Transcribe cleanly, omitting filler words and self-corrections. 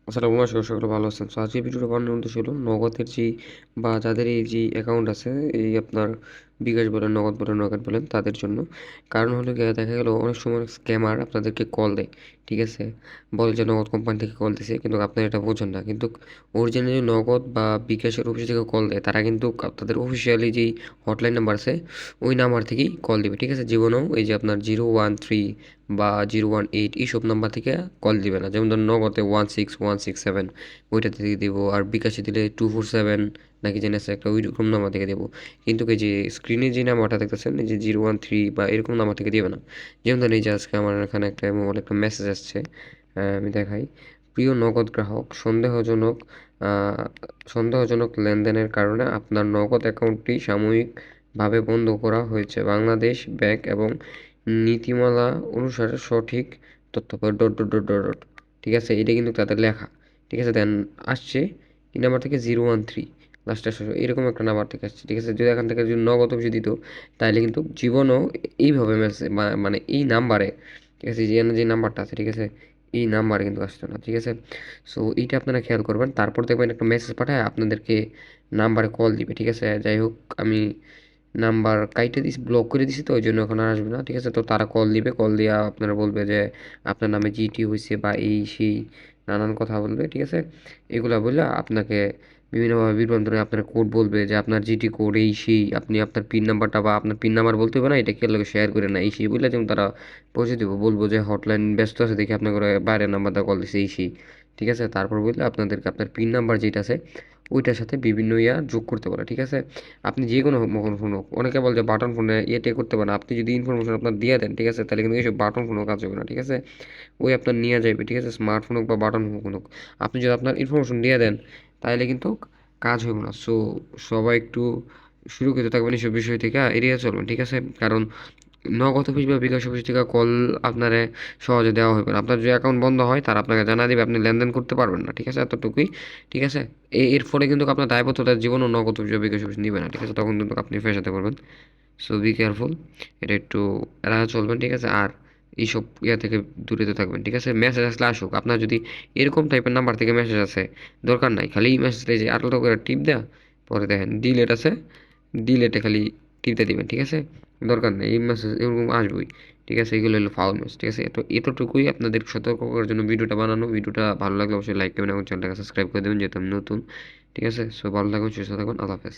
আসসালামু আলাইকুম, সকলে ভালো আছেন। সো আজকে ভিডিওটা বানানোর উদ্দেশ্য হলো নগদের বা যাদের এই যে অ্যাকাউন্ট আছে, এই আপনার বিকাশ বলেন, নগদ বলেন, নগদ বলেন, তাদের জন্য। কারণ হলো গিয়ে দেখা গেল অনেক সময় স্ক্যামার আপনাদেরকে কল দেয়, ঠিক আছে, বলে যে নগদ কোম্পানি থেকে কল দিছে, কিন্তু আপনারা এটা বোঝেন না। কিন্তু অরিজিনালি নগদ বা বিকাশের অফিস থেকে কল দেয়, তারা কিন্তু তাদের অফিসিয়ালি যেই হটলাইন নাম্বার আছে ওই নাম্বার থেকেই কল দিবে, ঠিক আছে। জীবনেও এই যে আপনার 013 বা 018 এইসব নাম্বার থেকে কল দিবে না। যেমন ধরুন নগদে 16167 ওইটা থেকে দেবো, আর বিকাশে দিলে 247 নাকি জেনে আছে একটা ওইরকম নাম্বার থেকে দেবো। কিন্তু এই যে স্ক্রিনে যে নাম্বারটা দেখতেছেন, এই যে 013 বা এরকম নাম্বার থেকে দেবে না। যেমন ধরুন এই যে আজকে আমার এখানে একটা মোবাইল একটা মেসেজ আসছে, আমি দেখাই। প্রিয় নগদ গ্রাহক, আহ, সন্দেহজনক লেনদেনের কারণে আপনার নগদ অ্যাকাউন্টটি সাময়িকভাবে বন্ধ করা হয়েছে। বাংলাদেশ ব্যাংক এবং নীতিমালা অনুসারে সঠিক তথ্য পর dot dot dot dot dot, ঠিক আছে। এটা কিন্তু তাদের লেখা, ঠিক আছে। দেন আসছে এই নাম্বার থেকে 013 লাস্টে এরকম একটা নাম্বার থেকে আসছে, ঠিক আছে। যদি এখান থেকে যদি নগদ অফিসে দিত, তাহলে কিন্তু জীবনও এইভাবে মেসেজ মানে এই নাম্বারে, ঠিক আছে, যে নাম্বারটা আছে, ঠিক আছে, এই নাম্বারে কিন্তু আসতো না, ঠিক আছে। সো এইটা আপনারা খেয়াল করবেন। তারপর দেখবেন একটা মেসেজ পাঠায় আপনাদেরকে নাম্বারে কল দিবে, ঠিক আছে। যাই হোক, আমি নাম্বার কাইটে দিছি, ব্লক করে দিছি, তো ওই জন্য এখন আর আসবে না, ঠিক আছে। তো তারা কল দিবে, কল দিয়া আপনারা বলবে যে আপনার নামে জিটি হয়েছে বা এই সেই নানান কথা বলবে, ঠিক আছে। এগুলা বললে আপনাকে বিভিন্নভাবে বিভ্রান্তরে আপনার কোড বলবে যে আপনার জিটি কোড এই সেই, আপনি আপনার পিন নাম্বারটা বা আপনার পিন নাম্বার বলতে হবে না, এটা কে লোকে শেয়ার করে না এই সেই বললে, যেমন তারা পৌঁছে দিব, বলবো যে হটলাইন ব্যস্ত আছে দেখে আপনার করে বাইরের নাম্বারটা কল দিছে এই সেই, ঠিক আছে। তারপর বললে আপনাদেরকে আপনার পিন নাম্বার যেটা আছে ওইটার সাথে বিভিন্ন যোগ করতে পারে, ঠিক আছে। আপনি যে কোনো মোবাইল ফোন হোক, অনেকে বলে যে বাটন ফোনে ইয়েটে করতে পারেন, আপনি যদি ইনফরমেশন আপনার দিয়ে দেন, ঠিক আছে, তাহলে কিন্তু এইসব বাটন ফোনও কাজ হবে না, ঠিক আছে। ওই আপনার নিয়ে যাবে, ঠিক আছে, স্মার্টফোন হোক বা বাটন ফোন হোক, আপনি যদি আপনার ইনফরমেশন দিয়ে দেন তাহলে কিন্তু কাজ হবে না। সো সবাই একটু সুরক্ষিত থাকবেন এইসব বিষয় থেকে, এড়িয়ে চলবেন, ঠিক আছে। কারণ নগদ অফিস বা বিকাশ অফিস থেকে কল আপনারে সহজে দেওয়া হবে না। আপনার যদি অ্যাকাউন্ট বন্ধ হয় তারা আপনাকে জানা দিবে, আপনি লেনদেন করতে পারবেন না, ঠিক আছে, এতটুকুই, ঠিক আছে। এর ফলে কিন্তু আপনার দায়বদ্ধতার জীবনও নগদ অফিস বা বিকাশ অফিস নিবে না, ঠিক আছে। তখন কিন্তু আপনি ফেসাতে পারবেন। সো বি কেয়ারফুল, এটা একটু এড়ায় চলবেন, ঠিক আছে। আর এইসব ইয়া থেকে দূরে তো থাকবেন, ঠিক আছে। মেসেজ আসলে আসুক, আপনার যদি এরকম টাইপের নাম্বার থেকে মেসেজ আসে, দরকার নাই খালি মেসেজটা যে আটটা করে টিপ দেয়া, পরে দেখেন ডিলেট আছে, ডিলেটে খালি টিপতে দিবেন, ঠিক আছে। দরকার নেই এই মেসেজ এরকম আসবেই, ঠিক আছে। এগুলো হলো ফাউল মেসেজ, ঠিক আছে। তো এতটুকুই আপনাদের সতর্ক করার জন্য ভিডিওটা বানানো। ভিডিওটা ভালো লাগলে অবশ্যই লাইক করবেন এবং চ্যানেলটাকে সাবস্ক্রাইব করে দেবেন, যেহেতু আমি নতুন, ঠিক আছে। সো ভালো থাকুন, সুস্থ থাকুন, আল্লাহ হাফেজ।